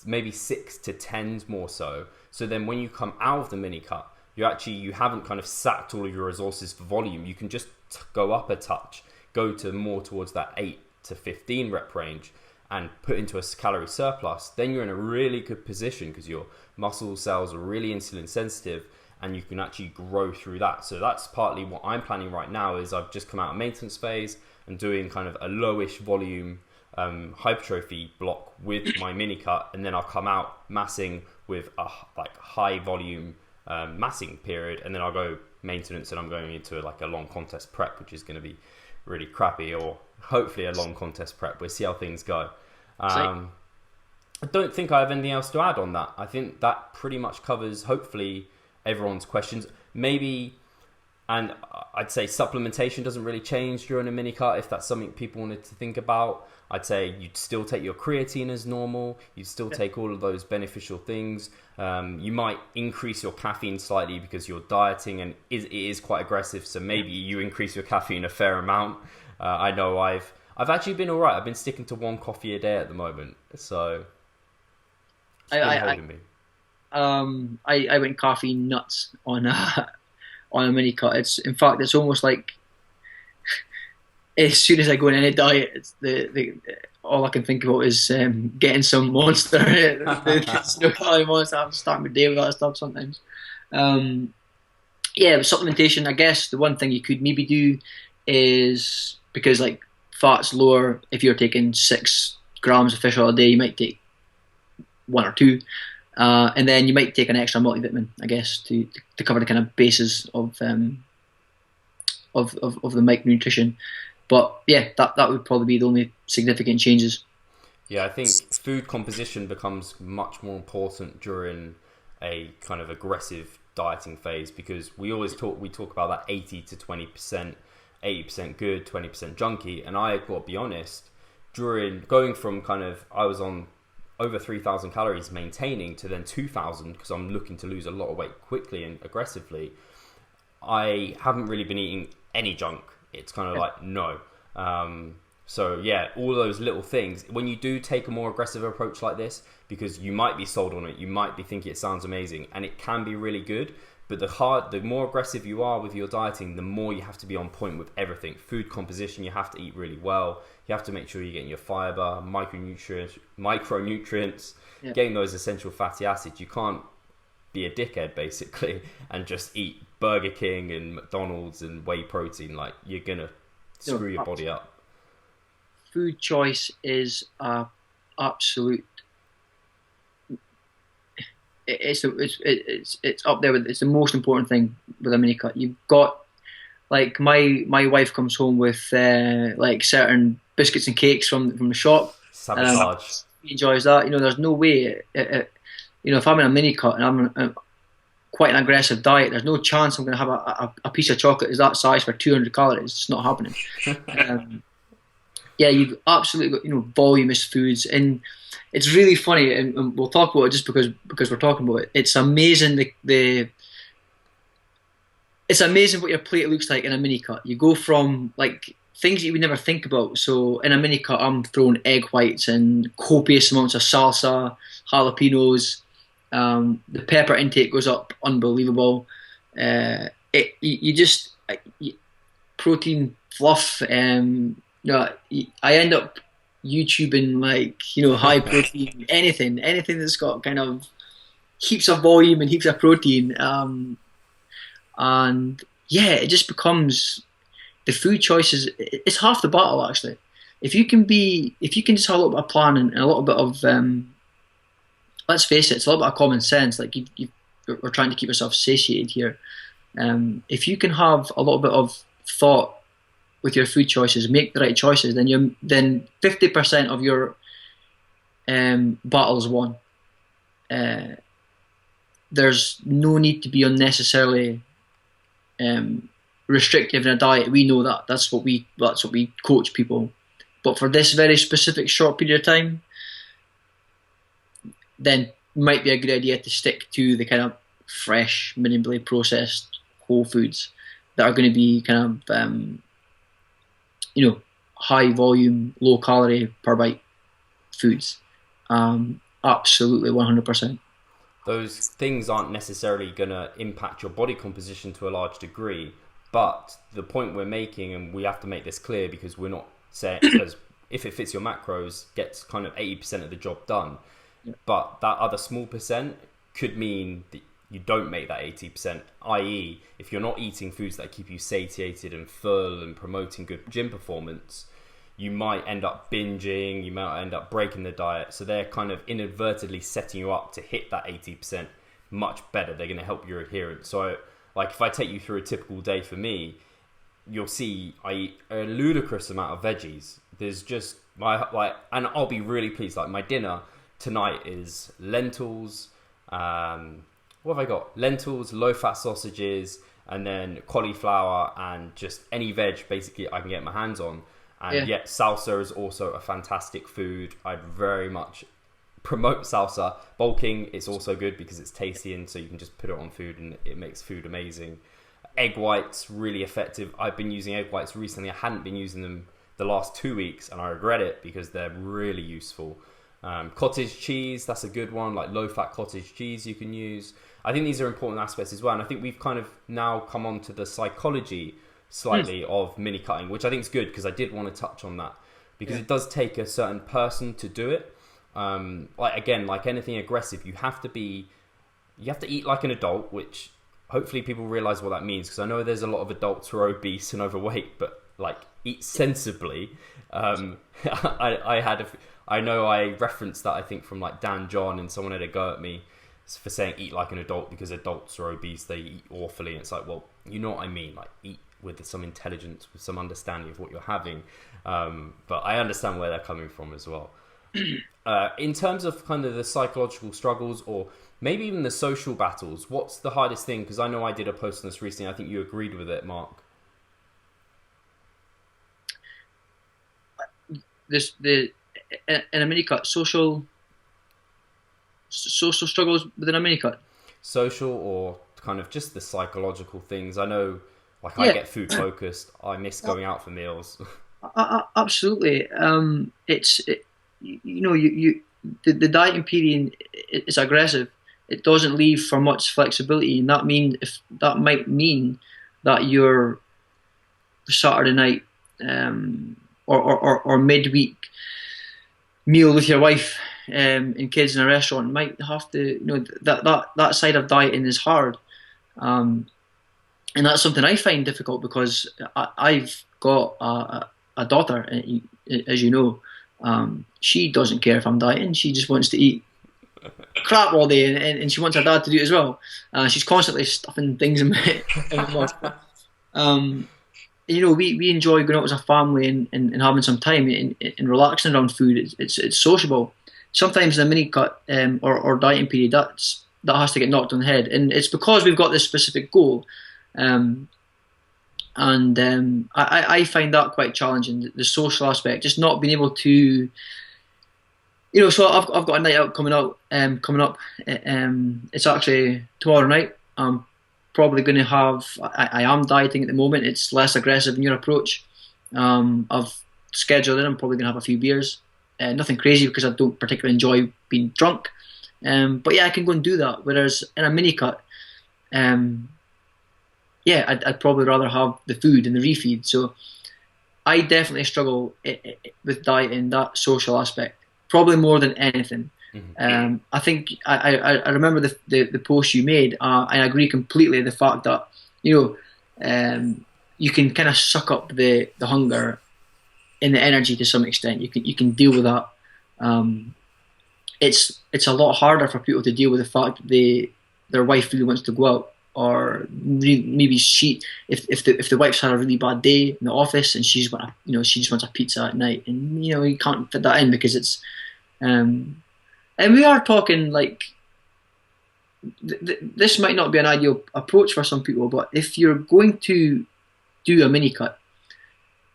maybe 6 to 10s more so. So then when you come out of the mini cut, you haven't kind of sacked all of your resources for volume. You can just go up a touch, go to more towards that 8 to 15 rep range, and put into a calorie surplus. Then you're in a really good position because your muscle cells are really insulin sensitive, and you can actually grow through that. So that's partly what I'm planning right now. Is I've just come out of maintenance phase and doing kind of a lowish volume hypertrophy block with my mini cut, and then I'll come out massing with a high volume massing period, and then I'll go maintenance, and I'm going into a long contest prep, which is going to be really crappy, or hopefully a long contest prep. We'll see how things go. I don't think I have anything else to add on that. I think that pretty much covers, hopefully, everyone's questions. Maybe, and I'd say supplementation doesn't really change during a mini cut if that's something people wanted to think about. I'd say you'd still take your creatine as normal. You'd still take all of those beneficial things. You might increase your caffeine slightly because you're dieting and it is quite aggressive. So maybe you increase your caffeine a fair amount. I know I've actually been all right. I've been sticking to 1 coffee a day at the moment. So it's been holding me. I went caffeine nuts on a mini cut. It's almost like, as soon as I go on any diet, it's all I can think about is getting some Monster, the no calorie Monster. I'm starting my day with that stuff sometimes. With supplementation, I guess the one thing you could maybe do is, because fat's lower, if you're taking 6 grams of fish oil a day, you might take 1 or 2. And then you might take an extra multivitamin, I guess, to cover the kind of basis of the micronutrition. But yeah, that would probably be the only significant changes. Yeah, I think food composition becomes much more important during a kind of aggressive dieting phase, because we talk about that 80 to 20%, 80% good, 20% junky. And I got to be honest, during going from I was on over 3,000 calories maintaining to then 2,000, because I'm looking to lose a lot of weight quickly and aggressively, I haven't really been eating any junk. It's kind of no. So yeah, all those little things, when you do take a more aggressive approach like this, because you might be sold on it, you might be thinking it sounds amazing, and it can be really good, but the more aggressive you are with your dieting, the more you have to be on point with everything. Food composition, you have to eat really well. You have to make sure you're getting your fiber, micronutrients, getting those essential fatty acids. You can't be a dickhead basically and just eat Burger King and McDonald's and whey protein. You're gonna screw your body up. Food choice is absolute. It's up there with, it's the most important thing with a mini cut. You've got, my wife comes home with certain biscuits and cakes from the shop. Sabotage. She enjoys that. There's no way. If I'm in a mini cut and I'm quite an aggressive diet, there's no chance I'm going to have a piece of chocolate is that size for 200 calories. It's not happening. You've absolutely got voluminous foods, and it's really funny, and we'll talk about it just because we're talking about it. It's amazing it's amazing what your plate looks like in a mini cut. You go from things that you would never think about. So in a mini cut, I'm throwing egg whites and copious amounts of salsa, jalapenos. The pepper intake goes up, unbelievable. Protein fluff. I end up YouTubing like, you know, high protein, anything that's got kind of heaps of volume and heaps of protein. And yeah, it just becomes the food choices. It's half the battle actually. If you can just have a little bit of planning and a little bit of, let's face it, it's a little bit of common sense. Like we're trying to keep ourselves satiated here. If you can have a little bit of thought with your food choices, make the right choices, then 50% of your battle's won. There's no need to be unnecessarily restrictive in a diet. We know that. That's what we coach people. But for this very specific short period of time, then might be a good idea to stick to the kind of fresh, minimally processed whole foods that are going to be kind of high volume, low calorie per bite foods. Absolutely, 100%. Those things aren't necessarily going to impact your body composition to a large degree, but the point we're making, and we have to make this clear because we're not saying, because if it fits your macros, gets kind of 80% of the job done. Yeah. But that other small percent could mean that you don't make that 80%, i.e. if you're not eating foods that keep you satiated and full and promoting good gym performance, you might end up binging, you might end up breaking the diet. So they're kind of inadvertently setting you up to hit that 80% much better. They're going to help your adherence. So like if I take you through a typical day for me, you'll see I eat a ludicrous amount of veggies. There's just and I'll be really pleased. Like my dinner tonight is lentils, what have I got? Lentils, low-fat sausages, and then cauliflower and just any veg basically I can get my hands on. And yet salsa is also a fantastic food. I'd very much promote salsa. Bulking is also good because it's tasty and so you can just put it on food and it makes food amazing. Egg whites, really effective. I've been using egg whites recently. I hadn't been using them the last 2 weeks and I regret it because they're really useful. Cottage cheese, that's a good one, like low-fat cottage cheese you can use. I think these are important aspects as well. And I think we've kind of now come on to the psychology slightly of mini cutting, which I think is good because I did want to touch on that because it does take a certain person to do it. Like anything aggressive, you have to eat like an adult, which hopefully people realize what that means because I know there's a lot of adults who are obese and overweight, but like eat sensibly. I know I referenced that I think from like Dan John, and someone had a go at me for saying eat like an adult because adults are obese, they eat awfully. And it's like, well, you know what I mean, like eat with some intelligence, with some understanding of what you're having. But I understand where they're coming from as well. In terms of kind of the psychological struggles or maybe even the social battles, what's the hardest thing? Because I know I did a post on this recently. I think you agreed with it, Mark. In a mini cut, social struggles within a mini cut. Social or kind of just the psychological things. I know, like I get food focused. I miss going out for meals. Absolutely. The dieting period is aggressive. It doesn't leave for much flexibility, and that might mean that your Saturday night or midweek meal with your wife and kids in a restaurant might have to, that side of dieting is hard, and that's something I find difficult because I've got a daughter, as you know. She doesn't care if I'm dieting. She just wants to eat crap all day, and she wants her dad to do it as well. She's constantly stuffing things in my mouth. We enjoy going out as a family and having some time and relaxing around food. It's sociable. Sometimes in a mini cut or dieting period, that has to get knocked on the head, and it's because we've got this specific goal. I find that quite challenging, the social aspect, just not being able to, so I've got a night out coming up. It's actually tomorrow night. I'm probably going to have, I am dieting at the moment. It's less aggressive in your approach. I've scheduled it. I'm probably going to have a few beers. Nothing crazy because I don't particularly enjoy being drunk. But yeah, I can go and do that. Whereas in a mini cut, I'd probably rather have the food and the refeed. So I definitely struggle with dieting, that social aspect, probably more than anything. I think I remember the post you made, and I agree completely. The fact that you can kind of suck up the hunger and the energy to some extent. You can deal with that. It's a lot harder for people to deal with the fact that their wife really wants to go out, or maybe if the wife's had a really bad day in the office and she just wants a pizza at night, and you can't fit that in because it's and we are talking like this might not be an ideal approach for some people, but if you're going to do a mini cut,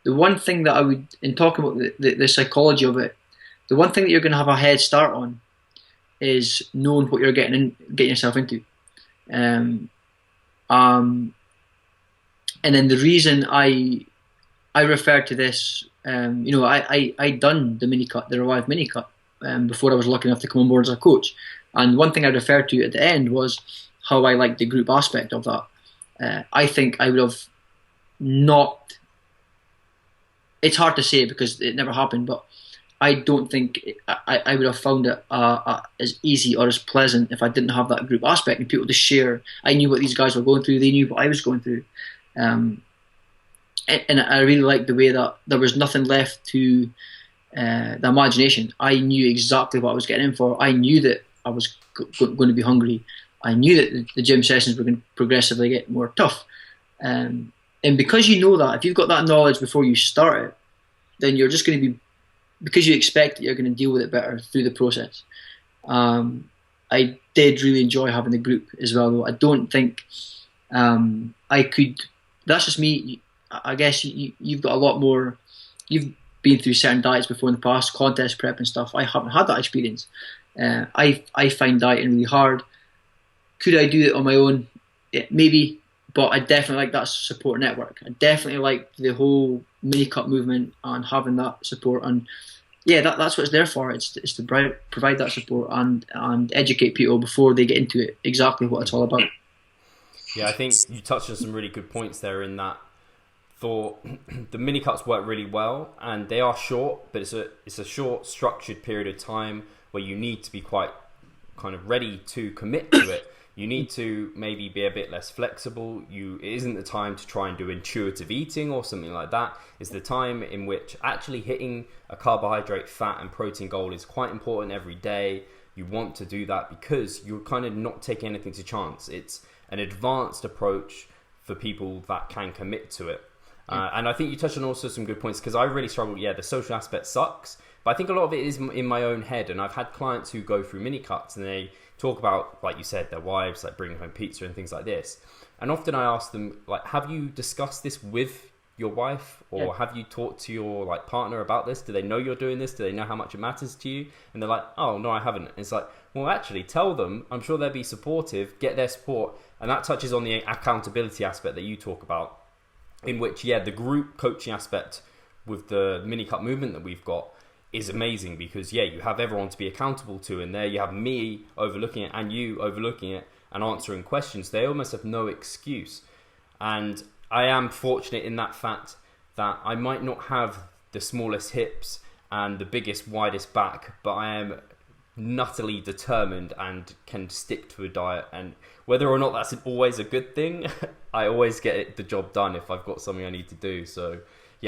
the one thing that I would, in talking about the psychology of it, the one thing that you're going to have a head start on is knowing what you're getting yourself into. And then the reason I refer to this, I done the mini cut, the Revive mini cut, before I was lucky enough to come on board as a coach. And one thing I referred to at the end was how I liked the group aspect of that. I think I would have not. It's hard to say because it never happened, but I don't think I would have found it as easy or as pleasant if I didn't have that group aspect and people to share. I knew what these guys were going through; they knew what I was going through, and I really liked the way that there was nothing left to the imagination. I knew exactly what I was getting in for. I knew that I was going to be hungry. I knew that the gym sessions were going to progressively get more tough. And because you know that, if you've got that knowledge before you start it, then you're just going to be, because you expect that you're going to deal with it better through the process. I did really enjoy having the group as well, though. I don't think I could, that's just me. I guess you've got a lot more, you've been through certain diets before in the past, contest prep and stuff. I haven't had that experience. I find dieting really hard. Could I do it on my own? Maybe, but I definitely like that support network. I definitely like the whole mini cut movement and having that support. And yeah, that's what it's there for. It's to provide that support and educate people before they get into it, exactly what it's all about. Yeah, I think you touched on some really good points there in that thought. The mini cuts work really well, and they are short, but it's a short, structured period of time where you need to be quite kind of ready to commit to it. You need to maybe be a bit less flexible. It isn't the time to try and do intuitive eating or something like that. It's the time in which actually hitting a carbohydrate, fat and protein goal is quite important every day. You want to do that because you're kind of not taking anything to chance. It's an advanced approach for people that can commit to it. And I think you touched on also some good points, because I really struggle. Yeah, the social aspect sucks, but I think a lot of it is in my own head. And I've had clients who go through mini cuts and they talk about, like you said, their wives like bringing home pizza and things like this. And often I ask them, like, have you discussed this with your wife, or have you talked to your like partner about this? Do they know you're doing this? Do they know how much it matters to you? And they're like, oh no, I haven't. And it's like, well, actually tell them. I'm sure they'll be supportive. Get their support. And that touches on the accountability aspect that you talk about, in which, the group coaching aspect with the mini cut movement that we've got is amazing, because you have everyone to be accountable to, and there you have me overlooking it and you overlooking it and answering questions. They almost have no excuse. And I am fortunate in that fact that I might not have the smallest hips and the biggest, widest back, but I am nuttily determined and can stick to a diet. And whether or not that's always a good thing, I always get the job done if I've got something I need to do. So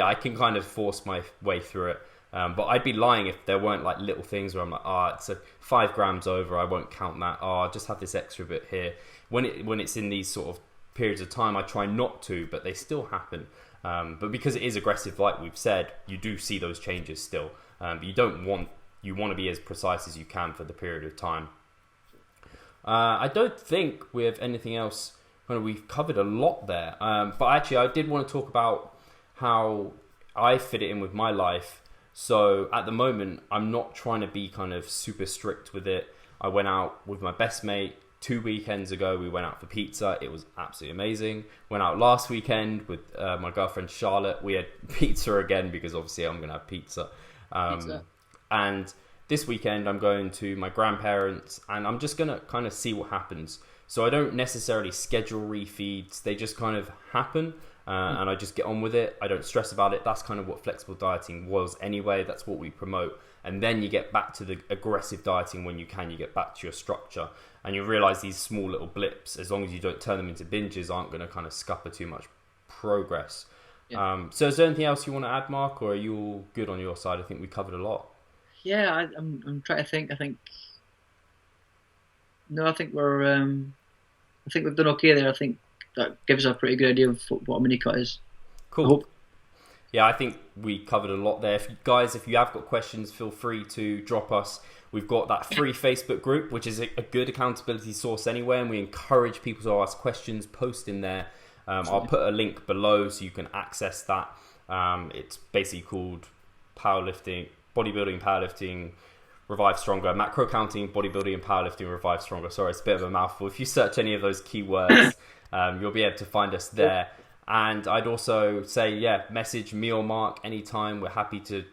I can kind of force my way through it. But I'd be lying if there weren't like little things where I'm like, it's 5 grams over, I won't count that. I just have this extra bit here. When it's in these sort of periods of time, I try not to, but they still happen. But because it is aggressive, like we've said, you do see those changes still. But you want to be as precise as you can for the period of time. I don't think we have anything else. We've covered a lot there. But actually, I did want to talk about how I fit it in with my life. So at the moment, I'm not trying to be kind of super strict with it. I went out with my best mate 2 weekends ago. We went out for pizza. It was absolutely amazing. Went out last weekend with my girlfriend Charlotte. We had pizza again, because obviously I'm going to have pizza. And this weekend I'm going to my grandparents, and I'm just going to kind of see what happens. So I don't necessarily schedule refeeds. They just kind of happen. and I just get on with it. I don't stress about it. That's kind of what flexible dieting was anyway. That's what we promote. And then you get back to the aggressive dieting when you can. You get back to your structure, and you realize these small little blips, as long as you don't turn them into binges, aren't going to kind of scupper too much progress. Yeah. So is there anything else you want to add, Mark, or are you all good on your side? I think we covered a lot. Yeah, I'm trying to think. I think we're I think we've done okay there. I think that gives us a pretty good idea of what a mini cut is. Cool. Yeah, I think we covered a lot there. If you have got questions, feel free to drop us. We've got that free Facebook group, which is a good accountability source anyway, and we encourage people to ask questions, post in there. I'll put a link below so you can access that. It's basically called bodybuilding, powerlifting, revive stronger, macro counting, bodybuilding and powerlifting, revive stronger. Sorry, it's a bit of a mouthful. If you search any of those keywords, you'll be able to find us there. And I'd also say, message me or Mark anytime. We're happy to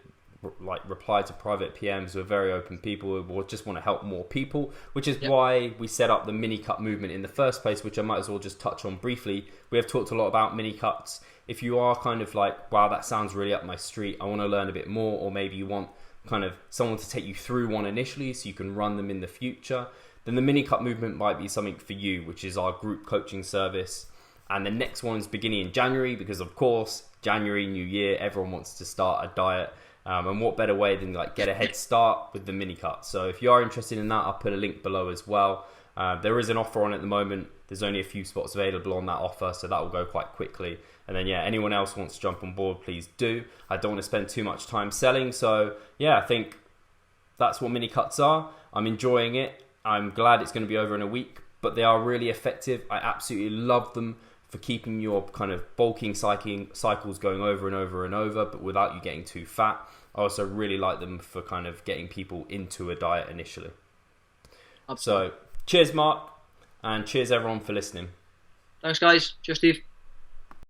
reply to private PMs. We're very open people. We just want to help more people, which is why we set up the mini cut movement in the first place, which I might as well just touch on briefly. We have talked a lot about mini cuts. If you are kind of like, wow, that sounds really up my street, I want to learn a bit more, or maybe you want kind of someone to take you through one initially so you can run them in the future, then the mini cut movement might be something for you, which is our group coaching service. And the next one's beginning in January, because of course, January, new year, everyone wants to start a diet. And what better way than get a head start with the mini cut. So if you are interested in that, I'll put a link below as well. There is an offer on at the moment. There's only a few spots available on that offer, so that will go quite quickly. And then anyone else wants to jump on board, please do. I don't want to spend too much time selling. So I think that's what mini cuts are. I'm enjoying it. I'm glad it's going to be over in a week, but they are really effective. I absolutely love them for keeping your kind of bulking cycles going over and over and over, but without you getting too fat. I also really like them for kind of getting people into a diet initially. Absolutely. So cheers, Mark, and cheers everyone for listening. Thanks, guys. Cheers, Steve.